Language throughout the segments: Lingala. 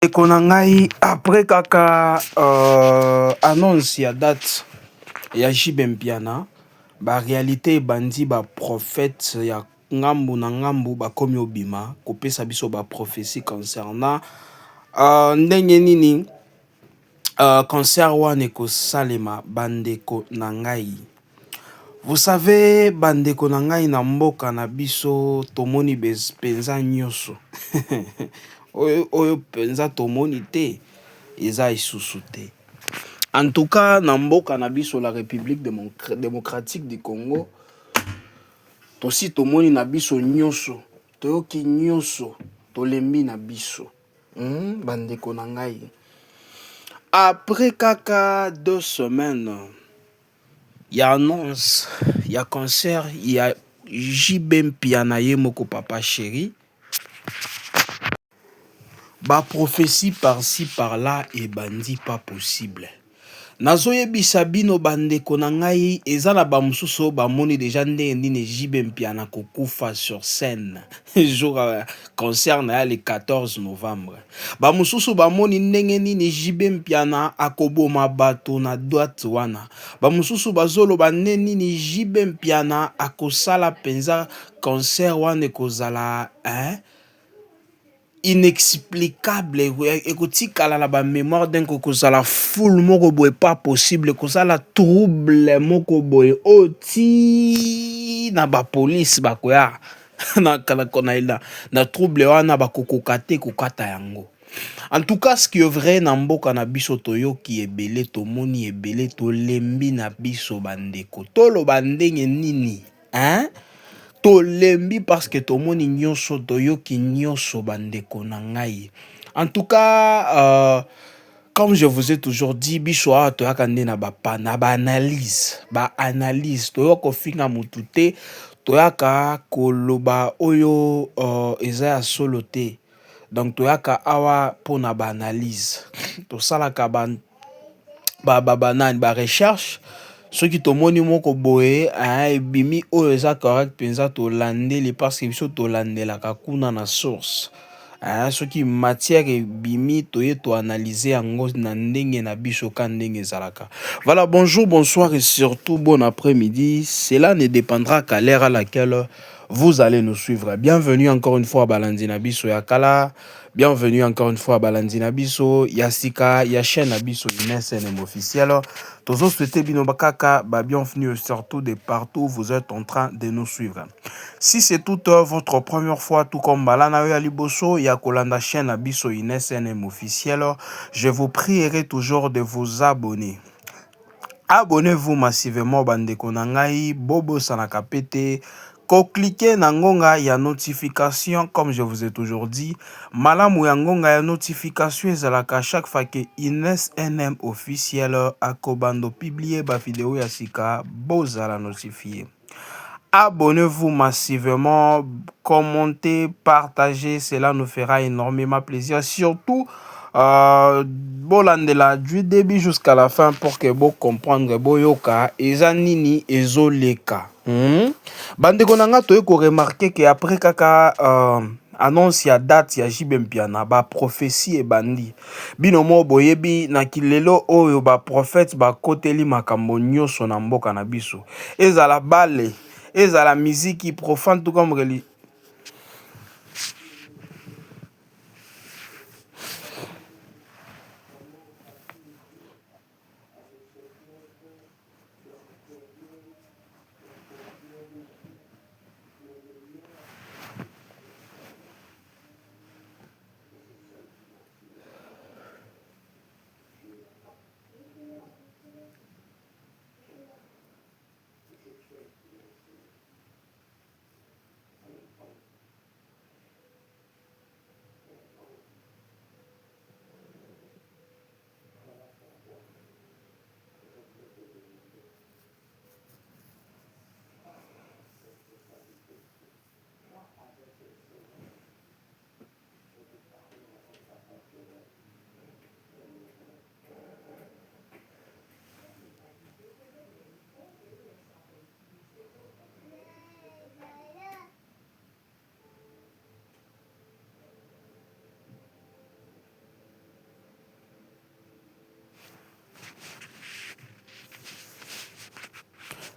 Et qu'on a après kaka annonce ya date ya Jibempiana ba réalité bandi ba prophète ya ngambu na ngambu ba komi obima kopesa biso ba prophétie concernant ndenge nini concert wane ko salema bandeko na ngai. Vous savez bandeko na ngai na mboka na biso tomoni penza nyoso. Oyo penza tomoni te eza isusu te. En tout cas na mboka na biso la République démocratique du Congo tosi tomoni na biso nyoso toyoki nyoso tolembi na biso bandeko na ngai. Après kaka 2 semaines il y a annonce, il y a concert, il y a Jibempiana ye moko papa chéri. Ba prophétie par-ci par-là et bandi pas possible. Nazoyebisa bino bandeko na ngai eza na ba mususu ba moni déjà ndenge nini Jibempiana kokufa sur scène jour concert na le 14 novembre. Ba mususu ba moni ndenge nini Jibempiana akoboma bato na droite wana. Ba mususu bazoloba ndenge nini Jibempiana akosala penza concert wana kozala inexplicable ekotikala na ba mémoire d'un kozala full moko boye pas possible kozala trouble moko boye oti na ba police bakoya na na trouble wana bakokoka te kokata yango. En tout cas ce qui est vrai na mboka na biso toyoki ebele tomoni ebele tolembi na biso bandeko toloba ndenge nini tolembi parce que tomoni nyonso toyoki nyonso bandeko na ngai. En tout cas comme je vous ai toujours dit biso awa toyaka nde na ba analyse toyoko finga mutu te toyaka koloba oyo eza ya solo te. Donc toyaka awa pona ba analyse tosalaka ba recherche soki tomoni moko boye ebimi oyo eza correct penza tolandeli parce que biso tolandelaka kuna na source. Soki matière ebimi toye to analyser yango na ndenge na biso ka ndenge ezalaka. Voilà, bonjour, bonsoir et surtout bon après-midi. Cela ne dépendra qu'à l'heure à laquelle vous allez nous suivre. Bienvenue encore une fois à Balandina Biso Yakala. Bienvenue encore une fois à Balandina Biso Yasika, ya chaîne Abiso INSNM officiel. Tozo souhaité binobakaka, bienvenue surtout de partout où vous êtes en train de nous suivre. Si c'est toute votre première fois, tout comme Balana Yaliboso, Yakolanda chaîne Abiso INSNM officiel, je vous prierai toujours de vous abonner. Abonnez-vous massivement bandeko nangai, bobo sanakapete. Cliquez na ngonga ya notification comme je vous ai toujours dit. Malamu ya ngonga ya notification ezalaka chaque fois que INSNM officiel akobando publier ba vidéo ya sika bozala notifié. Abonnez-vous massivement, commentez, partagez, cela nous fera énormément plaisir. Surtout bolandela du début jusqu'à la fin pour que vous comprendre boyoka ezanini ezoleka. Bandeko nanga toyeko remarquer que après kaka annonce ya date ya Jibempiana ba prophétie e bandi bino mo boyebi na kilelo oyo ba prophète ba koteli makambo nyoso na mboka na biso ezala bale ezala musique profane tout comme religion.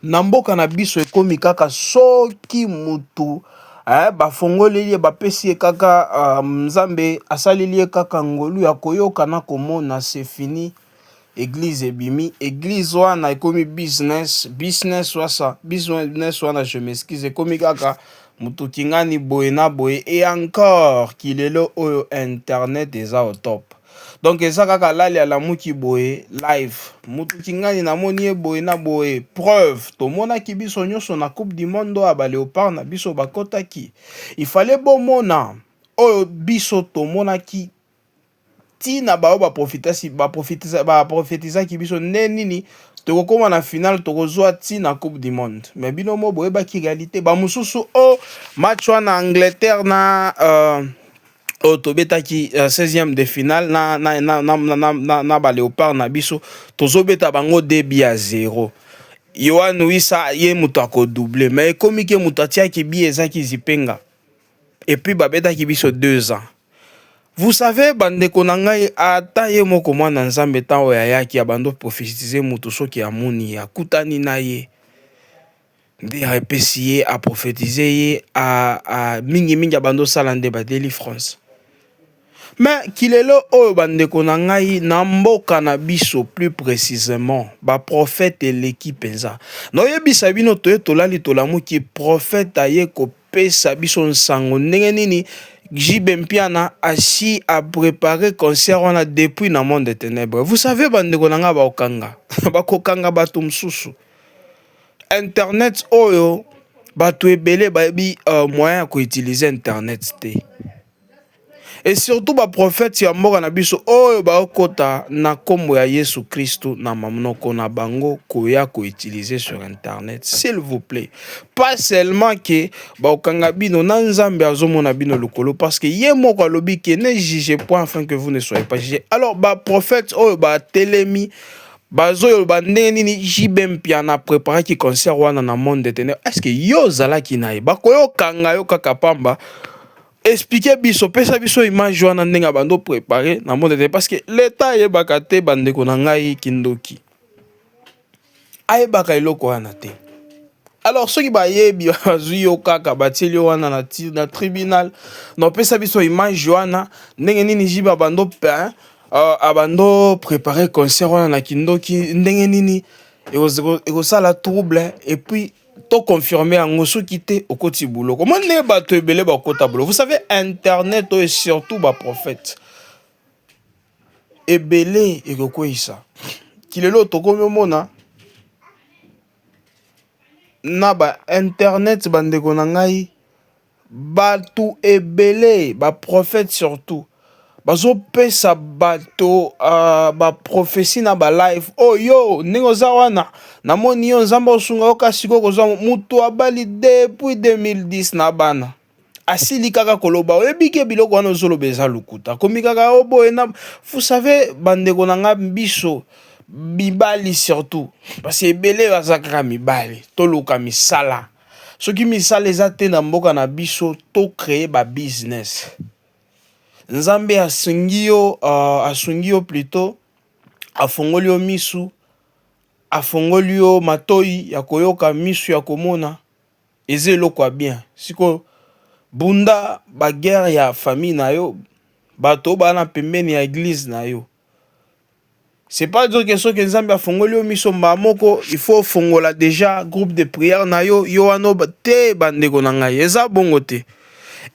na mboka na biso ekomi kaka soki mutu bafongoleli bapesi ye kaka Nzambe asaleli ye kaka ngolu ya koyoka na komona, c'est fini. Église ebimi, église wana ekomi business wana, je m'excuse, ekomi kaka mutu kingani boye na boye, et encore kilelo oyo internet eza au top. Donc eza kaka lali alamuki boye live, mutu kingani namoni ye boye na boye, preuve tomonaki biso nyonso na coupe du monde oyo ba léopard na biso bakotaki. Il fallait bomona oyo biso tomonaki tina bao baprofitizaki biso nde nini tokokoma na final tokozwa tina coupe du monde. Mais bino mo boyebaki réalité bamususu o match wana Angleterre na tobetaki 16e de finale na ba léopard na biso tozobeta bango 2-0. Yohan Wissa ye mutu akodouble, mais ekomi ke mutu atiaki bi ezaki zipenga, et puis babetaki biso 2 ans. Vous savez, bandeko na ngai ata ye moko mwana Nzambe tango yayaki abando prophétiser mutu soki amoni akutani na ye nde apesi ye a prophétiser ye a mingi abando sala nde ba délivrance. Mais kilelo oyo bandeko na ngai na mboka na biso, plus précisément ba prophète eleki penza no yebisa bino toye tolali tolamuki prophète aye kopesa biso nsango ndenge nini JB Mpiana assis à préparer concert wana depuis na monde des ténèbres. Vous savez bandeko na nga bakokanga bakokanga bato msusu internet oyo bato ebele bayebi moyen ko utiliser internet te. Et surtout ba prophète ya mboka na biso oyo bakota na kombo ya Yesu Kristo na mamonoko na bango koya ko utiliser sur internet, s'il vous plaît. Pas seulement que bakanga bino na Nzambe azomona bino lokolo, parce que ye moko alobi ke ne jugez point afin que vous ne soyez pas jugés. Alors ba prophète oyo ba telemi bazoyo bandenge nini JB Mpiana préparé ki concert wana na monde des ténèbres, est-ce que yo zala ki naye bakoyo kanga yo kaka pamba expliquer biso pesa biso image wana ndenge bando préparer na monde, parce que l'état yebaka te bandeko na ngai kindoki ayebaka eloko wana te. Alors soki bayebi bazwi yo kaka batieli wana na tribunal no pesa biso image wana ndenge nini jiba bando abando préparer concert wana na kindoki ndenge nini ekosala trouble, et puis to confirmer en soki te okoti boulot. Comment ne bato ebele bakota boulot? Vous savez internet et surtout ba prophète ebele ekokoisa kilelo tokomi mona na ba internet bandeko na ngai batu ebele ba prophète surtout bazo pesa bato ba prophétie na ba live yo ndenge za wana namoni yo Nzambe osunga okasi kozwa mutu abali depuis 2010 na bana asili kaka koloba oyebike biloko wana ozoloba eza lukuta komi kaka oboye na. Vous savez bandeko na nga biso mibali surtout, parce que ebele baza kaka mibali toluka misala, soki misala eza te na mboka na biso to créer ba business. Nzambe asungi yo plutôt afongoli yo misu, afongoli yo matoi ya koyoka misu ya komona eze eloko bien. Siko bunda ba guerre ya famille na yo bato bana pembeni ya église na yo. C'est pas dire que ce que Nzambe afongoli yo miso moko, il faut fongola déjà groupe de prière na yo ano te bandeko na ngai eza bongo te.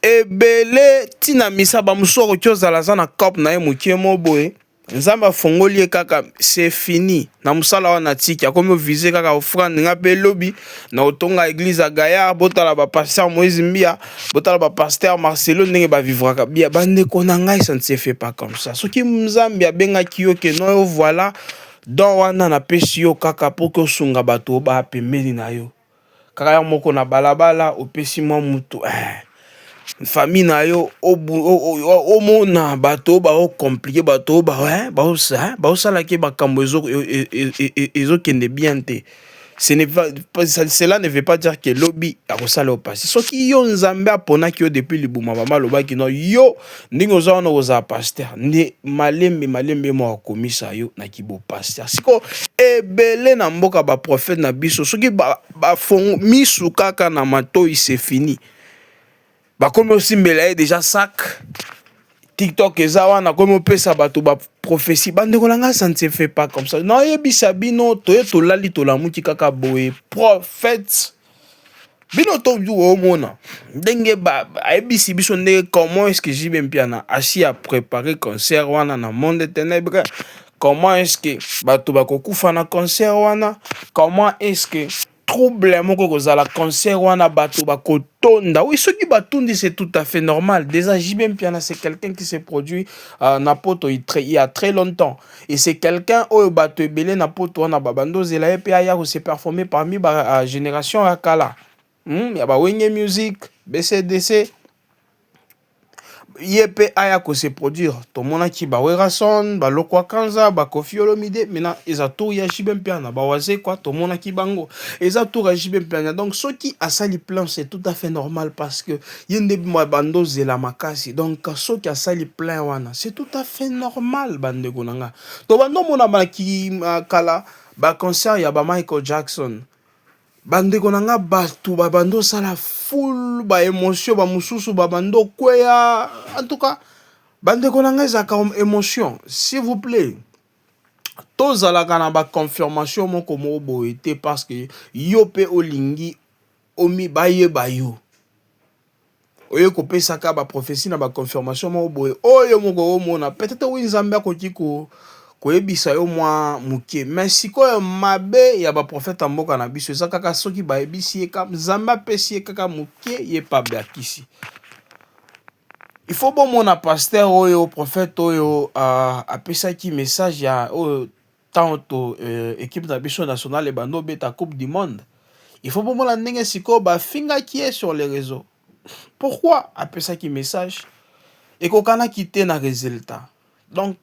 Ebele tina misa ba musoro kyozala za na cop na ye mukie mo boye Nzambe afongoli kaka, c'est fini na musala wana tiki akomi viser kaka offrande nga pe lobby na otonga église à Gaillard, botala ba pasteur Moïse Mbia, botala ba pasteur Marcelo ndenge ba vivraka bien bandeko na ngai, ça ne se fait pas comme ça. Soki Nzambe abenga kiyo ke no voilà don wana na pesi yo kaka pour que sunga bato ba pembeni na yo kaka moko na balabala opesi mo mutu famille na yo omona bato ba compliqué bato ba sala ke bakambo ezo kende bien te. Cela ne veut pas dire que lobby a ressalé au passé. Ce qui yon nzambe apona ki yo depuis libuma mama loba ki no yo ndingo za ono za pasteur ne malembe mo komisa yo na kibo pasteur. Siko ebele na mboka ba prophète na biso soki ba fond misu kaka na matoi c'est fini. Ba comme aussi mbela déjà sac TikTok eza wana comme pesa bato ba prophétie bande kolanga ça ne se fait pas comme ça. Non yebisa bino to lali to la muki kaka boye prophète. Bino to du omona. Ndenge ba yebisi biso ndenge comment est-ce que JB Mpiana asi a préparé concert wana na monde ténèbres. Comment est-ce que bato bakokufa na concert wana? Comment est-ce que trouble moko kozala concert wana bato bakotonda? Oui, ce qui batundi c'est tout à fait normal. Déjà JB Mpiana c'est quelqu'un qui s'est produit na poto il y a très longtemps et c'est quelqu'un oyo bato ebele na poto wana babando zela et aya ko se performer parmi ba génération ya kala. Ya ba Wenge Music, BCDC Yepe aya ko se produire. To mona ki ba Werason, ba Lokwa Kanza, ba Koffi Olomide, maintenant eza tour ya JB Mpiana, ba waze quoi, to mona ki bango. Eza tour ya JB Mpiana. Donc ceux qui a sali plein c'est tout à fait normal parce que yende mo bando zela makasi. Donc ceux qui a sali plein wana, c'est tout à fait normal bande konanga. To bando mona ba ki kala ba concert ya ba Michael Jackson. Bande konanga bato babando sala full ba émotion ba mususu babando kweya en tout cas bande konanga za comme émotion s'il vous plaît tozala kana ba confirmation moko mo boité parce que yo pe olingi omi baye bayo oyo ko pesa ka ba prophétie na ba confirmation mo boye oyo moko omona peut-être winzambe ko kiko koyebisa yo mwa muke mais sikoyo mabe ya ba prophète mboka na biso eza kaka soki ba yebisi ye ka nzamba pesi ye kaka muke ye pa bakisi. Il faut bon mona pasteur oyo prophète oyo apesa ki message ya oyo tanto équipe na biso nationale bando beta coupe du monde. Il faut bon mona ndenge sikoyo ba finga qui est sur les réseaux. Pourquoi apesa ki message et kokana kité na résultat. Donc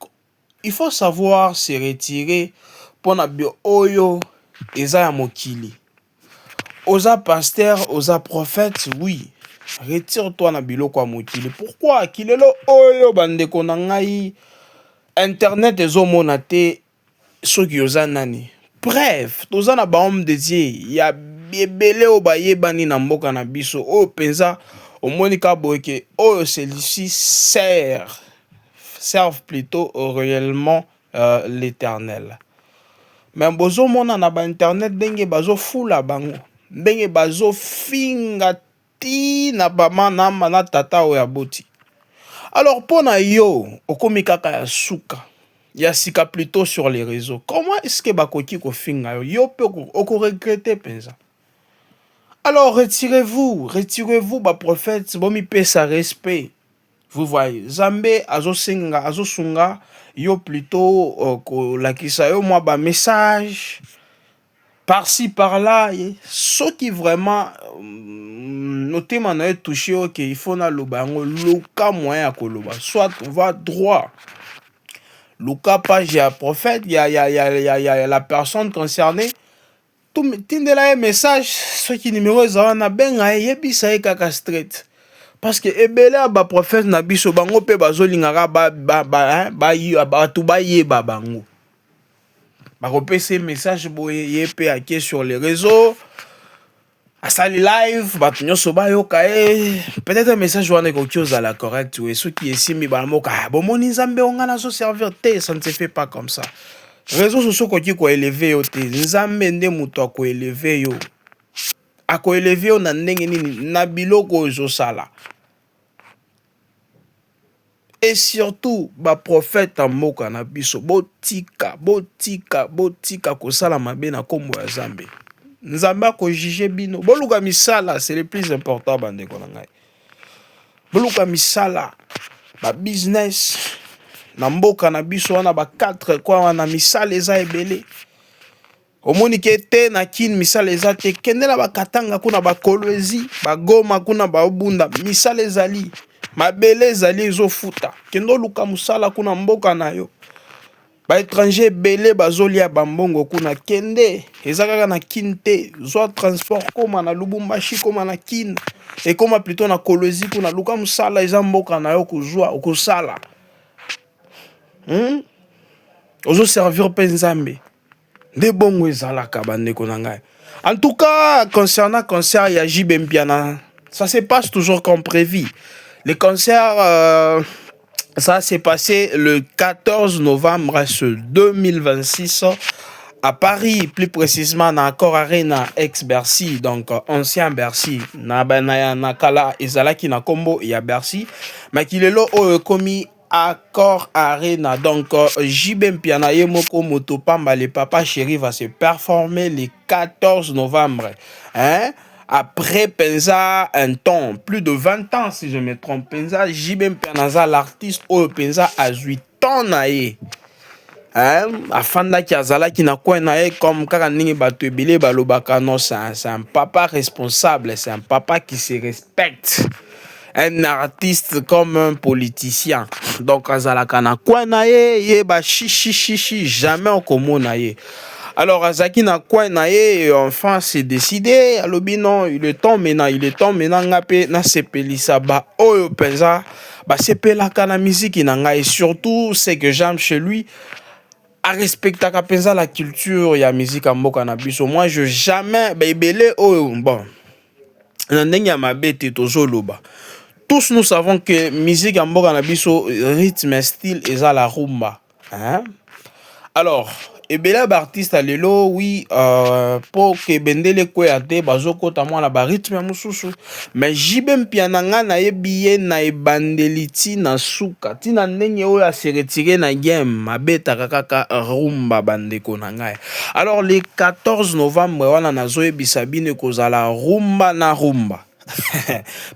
il faut savoir se retirer pour na bio oyo eza ya mokili. Oza pasteur, oza prophète, oui. Retire-toi na biloko ya mokili. Pourquoi? Kilelo oyo bandeko na ngai internet ezomona te soki oza nani. Bref, toza na ba homme de Dieu, ya ebele o ba yebani na mboka na biso oyo penza omoni ka boyeke oyo celui-ci servent plutôt réellement l'éternel. Mais bozo mona na ba internet denge bazo fula bango. Denge bazo finga ti na ba manama na tata o ya boti. Alors pona yo okomi kaka ya suka. Ya sika plutôt sur les réseaux. Comment est-ce que bakoki ko finga yo? Yo pe oko regretter penza. Alors retirez-vous ba prophète bomi pesa respect. Vous voyez, Zambé azosunga yo plutôt lakisa yo moi ba message par-ci par-là ce qui vraiment notema na touché OK il faut na loba ngo loka moyen ko loba soit on va droit loka page ya prophète ya la personne concernée tout tindela message ce qui numéro za na benga yebisa kaka straight. Parce que ebele ba prophète na biso bango pe bazolingaka ba yeba bango. Ba repese message boye yepe ake sur les réseaux. Asali live bato nyoso ba yoka peut-être un message wana ko kioza la correct ou ceux qui esimi ba moka bomoni nzambe onga na so servir te ça ne se fait pas comme ça. Réseaux sociaux ko ki ko élever yo te nzambe nde muto ko élever yo. Ako élever yo na ndenge nini na biloko zo sala. Et surtout, ba prophète en moka na biso, botika ko sala mabe na kombo ya Nzambe. Nzambe ko juger bino. Boluka misala, c'est le plus important bande ko ngai. Boluka misala, ba business na mboka na biso wana ba 4 kwa wana misala eza ebele. Omoni ke te na kin misala eza te kendela ba katanga kuna ba kolwezi, ba goma kuna ba obunda misala ezali. Mabele ezali ezofuta kendo luka musala kuna mboka na yo ba étranger belé bazolia bambongo kuna kende ezaka na kinte zo transport koma na Lubumbashi koma na kin et koma plutôt na Kolwezi kuna luka musala eza mboka na yo kuzwa okusala ozo servir pe nzambe nde bongo ezalaka bandeko na ngai. En tout cas concernant concert ya JB Mpiana, ça se passe toujours comme prévu. Les concerts ça s'est passé le 14 novembre 2026 à Paris, plus précisément dans Accor Arena ex-Bercy, donc ancien Bercy. Na kala ezalaki na kombo ya Bercy, mais qu'il est là commis Accor Arena. Donc JB Mpiana Yemoko Motopamba, le papa chéri va se performer le 14 novembre. Hein? Après Penza un temps, plus de 20 ans si je me trompe, Penza JB Mpiana l'artiste au Penza a 8 ans naé. Afanda ki azala ki na kwa naé comme kaka ningi bato ebele balobaka non, c'est un papa responsable, c'est un papa qui se respecte. Un artiste comme un politicien. Donc azala kana kwa naé yeba chichi jamais on komona naé. Alors, Azaki na quoi nae, enfin, c'est décidé. Alobi non, il est temps maintenant, ngapé na sepelisa ba oyo penza, ba sepelaka na musique inanga. Et surtout, c'est que j'aime chez lui, à respecter ka penza la culture, ya musique en mboka na biso. Moi, je jamais, ba ibele oyo, bon, nandenya mabete tozoloba. Tous nous savons que musique en mboka na biso, rythme, style, eza la rumba. Hein? Alors, et bela artiste alelo oui pour que bendele koyate bazoko tamwa la rythme mususu mais JB Mpiana na yebiye na ebandeliti na suka tina ndenge oyo a se retirer na game mabeta kaka rumba bandeko na ngai. Alors le 14 novembre wana nazoyebisa bino kozala rumba na rumba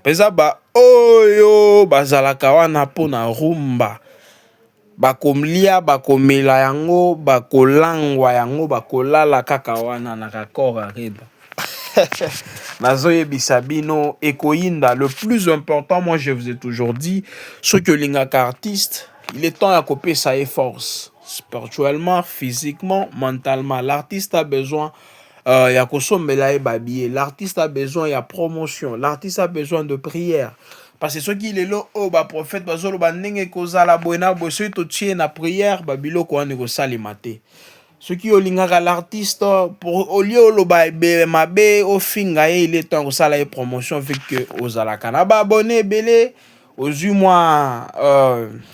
peza ba oyo bazalaka wana pona rumba bakomlia bakomela yango bakolangwa yango bakolala kaka wana na Accor Arena. Nazoyebisa bino ekoyinda. Le plus important, moi je vous ai toujours dit, ce que l'ingaka artiste, il est temps à couper sa force spirituellement, physiquement, mentalement. L'artiste a besoin ya kosombela e babier, l'artiste a besoin ya promotion, l'artiste a besoin de prière. Parce que ce qui est là, oh, bah, prophète, bah, zolo, bah, nenge, koza, la boina, bah, ceux qui tient na prière, bah, bilo, quoi, nego, salimate. Ce qui est là, l'artiste, pour, au lieu, lo, bah, mabe, au finga, il est temps, ça, la promotion, vu que, aux alakana, bah, abonné, belé, aux moi,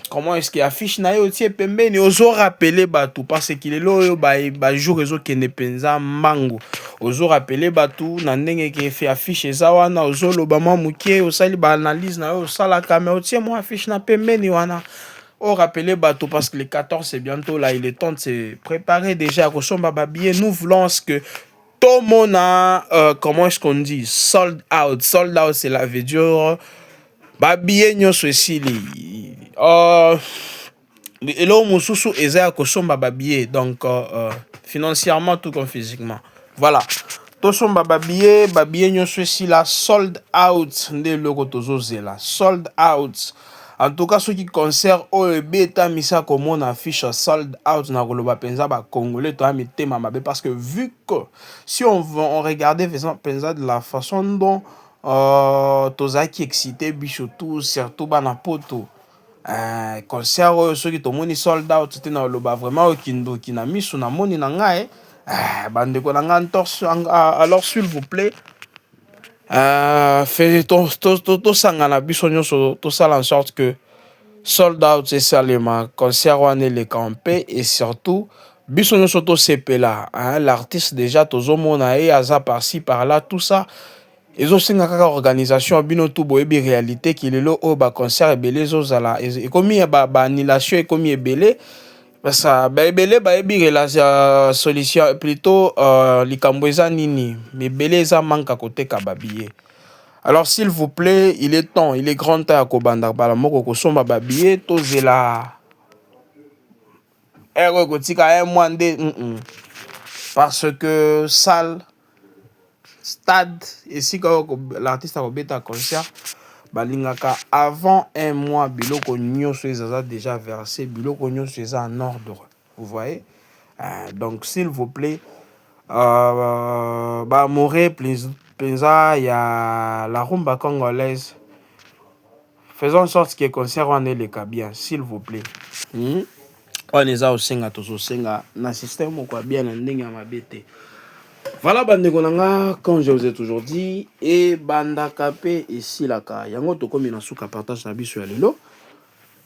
comment est-ce qu'il affiche, na, au tie, pembe, ne, oso rappeler, bah, tout, parce qu'il est là, bah, jour, réseau, qui ne pensa, mango. Ozo rappeler batu na ndenge ki fait affiche eza wana ozo lobama mukie osali ba analyse na yo sala caméra tie moi affiche na pembeni wana o rappeler batu parce que le 14 c'est bientôt là, il est temps de se préparer déjà ko somba ba billet. Nous voulons que tout le monde a comment est-ce qu'on dit sold out c'est la veut dire ba billet nyonso esili et là mususu eza ko somba ba billet donc financièrement tout comme physiquement. Voilà. Tosomba babiye nyonso ici la sold out nde loko tozozela sold out. En tout cas ceux qui concernent o beta misa comme on affiche sold out na koloba penza ba congolais to amitema mabe parce que vu que si on regardait penza de la façon dont tozaki excité bichotou surtout bana poto concert ceux qui tomoni sold out c'était na loba vraiment okindo kina misu na moni na ngai. Alors s'il vous plaît fais tout sangana biso nyonso tout ça en sorte que sold out c'est seulement concert wane le campé et surtout biso nyonso to sepela l'artiste déjà tozomona e aza par-ci par-là tout ça ezosenga kaka organisation bino tout boyebi réalité qu'il est là au ba concert ebele ezozala ekomi ba annulation ekomi ebele. Ça, belé baebi la solution plutôt likambo eza nini mais belé eza manque à côté kababier. Alors s'il vous plaît, il est temps, il est grand temps à kobanda bala moko ko somba babier to zela ero ko tika un mois nde parce que salle stade ici quand l'artiste a beta concert balingaka avant un mois biloko nyonso eza déjà versé biloko nyonso eza en ordre. vous voyez. Donc s'il vous plaît, Moré Penza, il y a la rumba congolaise. Faisons en sorte que concert on est le cas bien, s'il vous plaît. On est au senga tozo senga na système quoi bien na ndenge ma bête. Voilà bandeko nanga, comme je vous ai toujours dit, et banda kapé ici la ka. Yango to komi na suka partage na biso ya lelo.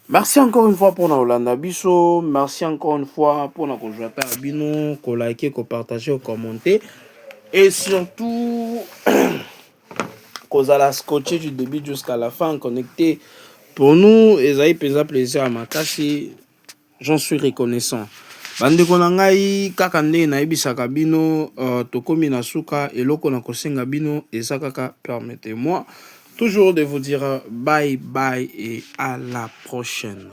Merci encore une fois pour na Olanda biso, merci encore une fois pour na kojata bino, ko liker, ko partager, ko commenter et surtout kozala scotché du début jusqu'à la fin connecté. Pour nous, ezali pesa plaisir à makasi. J'en suis reconnaissant. Bandeko na ngai kaka nde nayebisaka bino tokomi na suka eloko na kosenga bino eza kaka permettez-moi toujours de vous dire bye bye et à la prochaine.